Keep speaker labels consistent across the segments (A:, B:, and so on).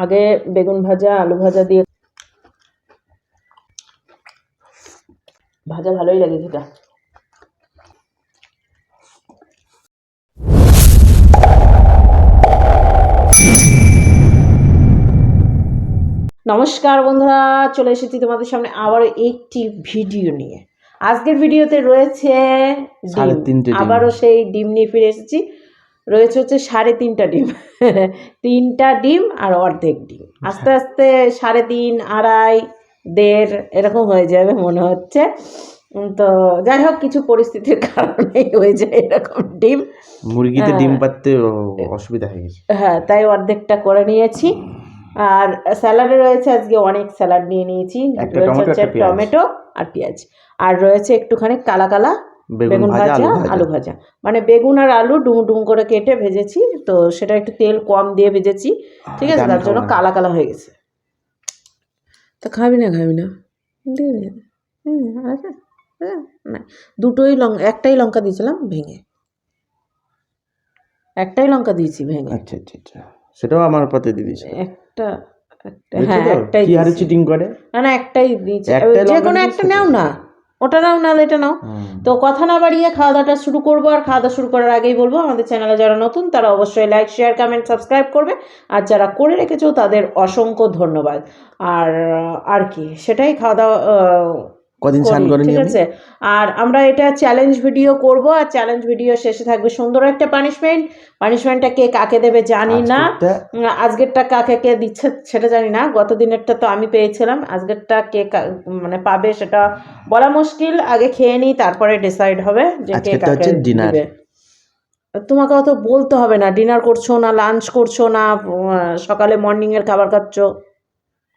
A: আগে বেগুন ভাজা আলু ভাজা দিয়ে ভাজা ভালোই লাগে খেতে। নমস্কার বন্ধুরা, চলে এসেছি তোমাদের সামনে আবারও একটি ভিডিও নিয়ে। আজকের ভিডিওতে রয়েছে ডিম, আবারও সেই ডিম নিয়ে ফিরে এসেছি। রয়েছে হচ্ছে 3.5টা ডিম 3টা ডিম আর অর্ধেক ডিম, আস্তে আস্তে 3.5, 2.5, 1.5 এরকম হয়ে যাবে মনে হচ্ছে। তো যাই হোক, কিছু পরিস্থিতির কারণে হয়ে যায় এরকম ডিম।
B: মুরগিতে ডিম পাততে অসুবিধা হয়ে গেছে,
A: হ্যাঁ, তাই অর্ধেকটা করে নিয়েছি। আর স্যালাডে রয়েছে আজকে অনেক স্যালাড নিয়ে নিয়েছি। রয়েছে হচ্ছে টমেটো আর পেঁয়াজ, আর রয়েছে একটুখানি কালা কালা বেগুন ভাজা আলু ভাজা, মানে বেগুন আর আলু ডুমো ডুমো করে কেটে ভেজেছি, তো সেটা একটু তেল কম দিয়ে ভেজেছি, ঠিক আছে, তার জন্য কালা কালা হয়ে গেছে। তো খাবি না না, দুটোই একটাই লঙ্কা দিয়েছিলাম ভেঙে, একটাই লঙ্কা দিয়েছি ভেঙে।
B: আচ্ছা আচ্ছা আচ্ছা, সেটাও আমার পাতে দিয়ে দিয়েছে
A: একটা, হ্যাঁ একটাই।
B: কি আরে চিটিং করে
A: না একটাই দিয়েছি, যে কোনো একটা নাও না, ওটা নাও না এটা নাও। তো কথা না বাড়িয়ে খাওয়া দাওয়াটা শুরু করবো। আর খাওয়া দাওয়া শুরু করার আগেই বলবো, আমাদের চ্যানেলে যারা নতুন তারা অবশ্যই লাইক শেয়ার কমেন্ট সাবস্ক্রাইব করবে, আর যারা করে রেখেছো তাদের অসংখ্য ধন্যবাদ। আর কি সেটাই, খাওয়া দাওয়া
B: কদিন স্নান করেনি,
A: ঠিক আছে। আর আমরা এটা চ্যালেঞ্জ ভিডিও করব, আর চ্যালেঞ্জ ভিডিও শেষে থাকবে সুন্দর একটা পানিশমেন্টটা কে কাকে দেবে জানি না। আজকেরটা কাকে কে দিচ্ছে সেটা জানি না, গত দিনেরটা তো আমি পেয়েছিলাম, আজকেরটা কে মানে পাবে সেটা বলা মুশকিল। আগে খেয়ে নিই, তারপরে ডিসাইড হবে যে কে কাকে দিবে। তোমাকে অত বলতে হবে না, ডিনার করছো না লাঞ্চ করছো না সকালে মর্নিং এর খাবার খাচ্ছ,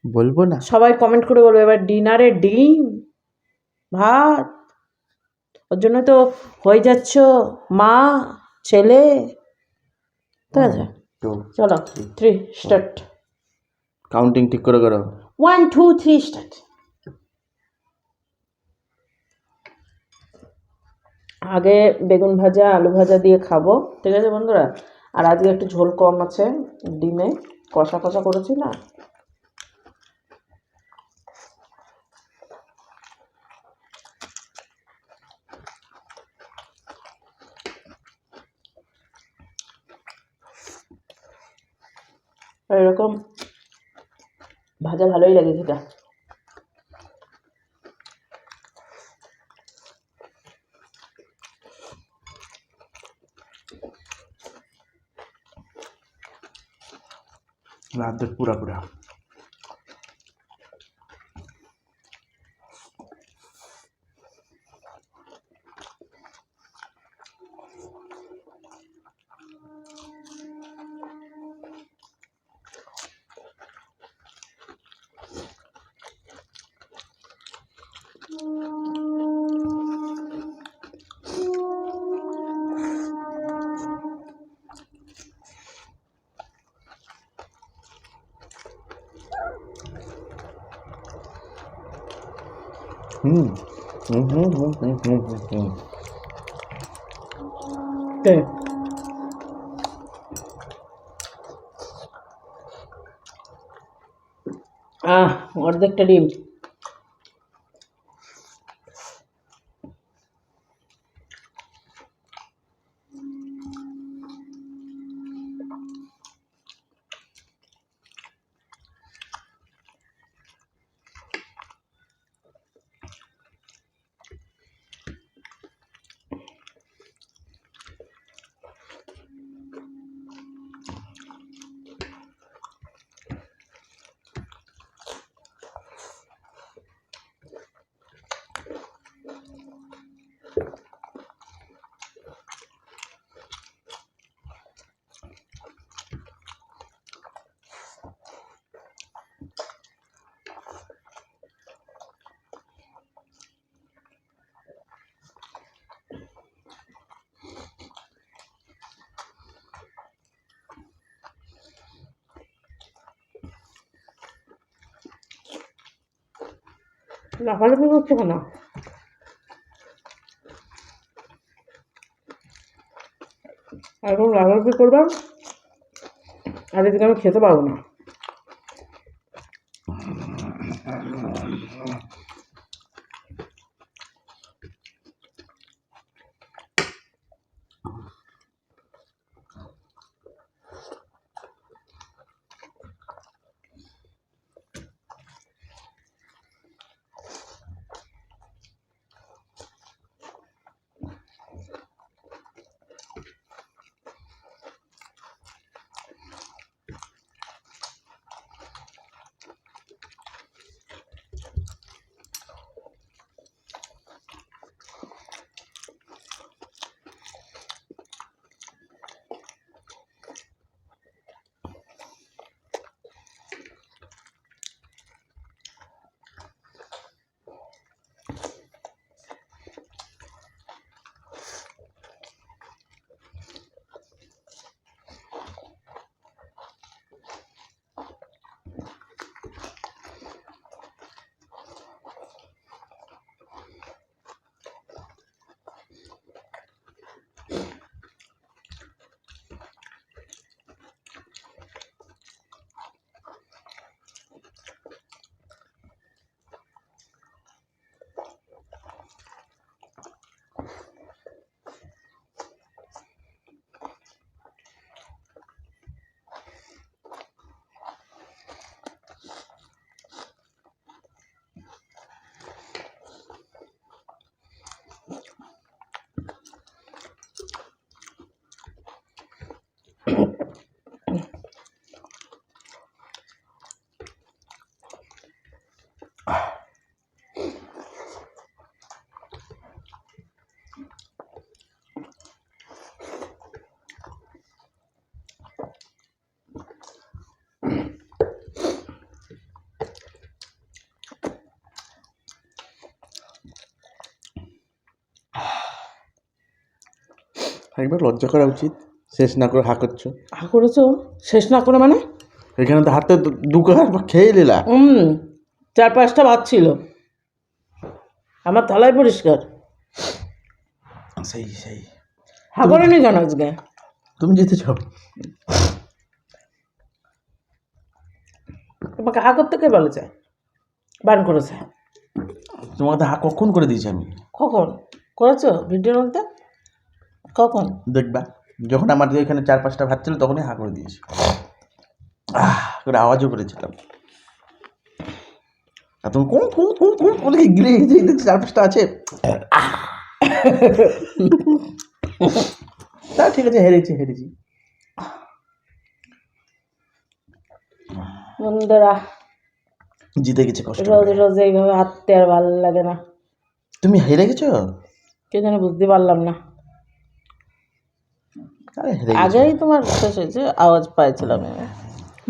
B: বলবো না,
A: সবাই কমেন্ট করে বলবে। এবার ডিনারে ডিম ভাত, ওর জন্য তো হয়ে যাচ্ছ মা ছেলে। ঠিক আছে, চলো 3 স্টার্ট,
B: কাউন্টিং ঠিক করে করো,
A: 1 2 3 স্টার্ট। আগে বেগুন ভাজা আলু ভাজা দিয়ে খাবো, ঠিক আছে বন্ধুরা। আর আজকে একটু ঝোল কম আছে, ডিমে কষা কষা করেছি না। এরকম ভাজা ভালোই লাগে খেতে।
B: রাত পুরা পুরা
A: অর্ধেকটা ডিম। লাফালাফি করছো কেন? এখন লাফালাফি করবা, আর এদিকে আমি খেতে পারবো না।
B: একবার লজ্জা করা উচিত, শেষ না করে হা করছো।
A: হা করেছো? শেষ না করে মানে?
B: এখানে তো হাতে দুটো খেয়ে নিলা।
A: 4-5টা ভাত ছিল, আমার থালায় পরিষ্কার।
B: সেই সেই
A: হা করেনি কেন আজকে?
B: তুমি জিতেছ।
A: তোমাকে হা করতে কে বলেছে? বান করেছে।
B: তোমাকে তো হা কখন করে দিয়েছি আমি?
A: কখন করেছো ভিডিওর মধ্যে? কখন
B: দেখবা, যখন আমার এখানে 4-5টা ভাত ছিল তখনই হা করে দিয়েছি, করে আওয়াজও করেছিলাম। আর তুমি কোন কোন কোন কোন বলে গিলে 4-5টা আছে। তা ঠিক আছে, হেরেছি।
A: বন্ধুরা,
B: জিতে গেছে কষ্ট
A: রোজ
B: করে।
A: রোজ এইভাবে হাঁটতে আর ভালো লাগে না।
B: তুমি হেরে গেছো?
A: কে যেন বুঝতে পারলাম না।
B: আরে হেরে গেছো।
A: আগেই তোমার শেষ হয়েছে, আওয়াজ পাইছিলাম,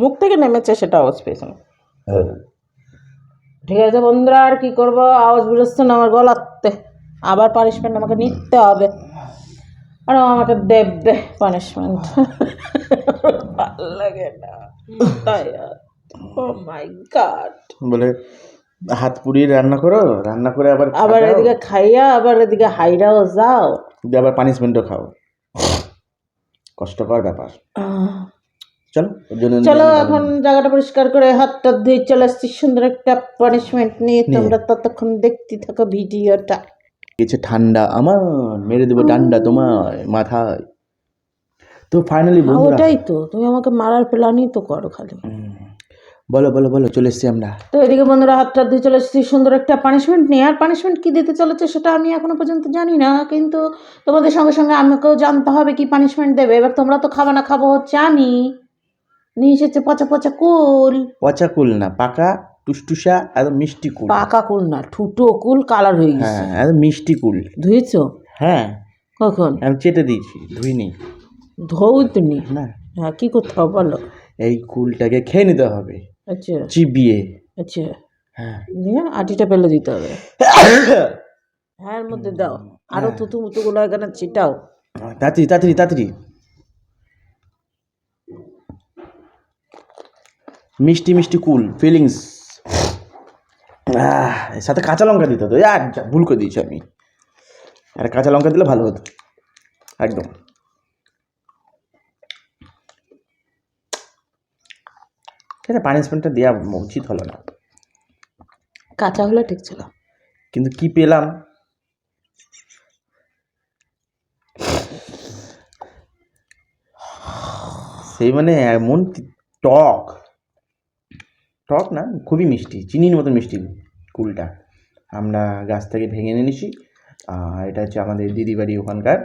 A: মুখ থেকে নেমেছে সেটা আওয়াজ পেয়েছিলাম। ঠিক আছে বন্ধুরা, আর কি করবো, আওয়াজ বেরোচ্ছে না আমার গলাতে, আবার পানিশমেন্ট আমাকে নিতে হবে, আর আমাকে দেবে পানিশমেন্ট। ভালো লাগে না, ও মাই গড।
B: বলে হাত পুড়িয়ে রান্না করো, রান্না করে আবার
A: আবার এদিকে খাইয়া আবার এদিকে হাইরাও যাও,
B: আবার পানিশমেন্টও খাও, কষ্টকর ব্যাপার। চলো ওর জন্য
A: চলো এখন জায়গাটা পরিষ্কার করে হাতটা ধুয়ে চলে আসছি সুন্দর একটা পানিশমেন্ট নিয়ে। তোমরা ততক্ষণ দেখতে থাকো ভিডিওটা।
B: গেছে ঠান্ডা আমার, মেরে দেবো ডান্ডা তোমার মাথায়। তো ফাইনালি বন্ধুরা,
A: ওটাই তো, তুমি আমাকে মারার প্ল্যানই তো করো খালি।
B: বলো বলো বলো, চলে এসছি আমরা।
A: তো এদিকে বন্ধুরা হাতটা দিয়ে চলে এসেছি সুন্দর একটা পানিশমেন্ট নিয়ে। আর পানিশমেন্ট কি দিতে চলেছে সেটা আমি এখনো পর্যন্ত জানি না, কিন্তু তোমাদের সঙ্গে সঙ্গে আমাকেও জানতে হবে কি পানিশমেন্ট দেবে। এবার তোমরা তো খাবে না, খাবো হচ্ছে আমি। নিয়ে এসেছে পচা পচা কুল।
B: পচা কুল না, পাকা টুসটুসা একদম মিষ্টি কুল।
A: পাকা কুল না, ঠুটো কুল, কালার হয়ে গেছে।
B: হ্যাঁ একদম মিষ্টি কুল।
A: ধুয়েছো?
B: হ্যাঁ।
A: কখন?
B: আমি চেটে দিয়েছি, ধুইনি।
A: ধৌতনি
B: না।
A: হ্যাঁ, কি করতে হবে বলো?
B: এই কুলটাকে খেয়ে নিতে হবে,
A: আচ্ছা
B: চিবিয়ে।
A: আচ্ছা,
B: হ্যাঁ
A: দিয়ে আটিটা ফেলে দিতে হবে। হ্যাঁ, এর মধ্যে দাও আরো থুতু মুতুগুলো এখানে ছিটাও।
B: তাড়াতাড়ি তাড়াতাড়ি তাড়াতাড়ি। মিষ্টি মিষ্টি কুল ফিলিংস। সাথে কাঁচা লঙ্কা দিতে হতো, ভুল করে দিয়েছি আমি। আর কাঁচা লঙ্কা দিলে ভালো হতো একদম। সেটা পানিশমেন্টটা দেওয়া উচিত হলো না।
A: কাঁচা হলে ঠিক ছিল।
B: কিন্তু কি পেলাম, সেই মানে এমন টক টক না, খুবই মিষ্টি, চিনির মতো মিষ্টি কুলটা। আমরা গাছ থেকে ভেঙে এনে নিছি। আর এটা হচ্ছে আমাদের দিদি বাড়ি ওখানকার,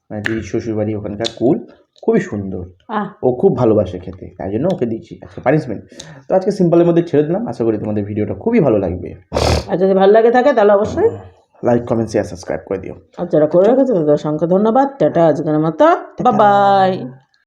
B: মানে দিদির শ্বশুর বাড়ি ওখানকার কুল, খুবই সুন্দর। ও খুব ভালোবাসে খেতে, তাই জন্য ওকে দিচ্ছি আজকে পানিশমেন্ট। তো আজকে সিম্পলের মধ্যে ছেড়ে দিলাম, আশা করি তোমাদের ভিডিওটা খুবই ভালো লাগবে।
A: আর যদি ভালো লাগে থাকে তাহলে অবশ্যই
B: লাইক, কমেন্ট, শেয়ার, সাবস্ক্রাইব করে দিও।
A: আর যারা করে রেখেছে তাদের অসংখ্য ধন্যবাদ। টাটা, আজকের মতো বাই বাই।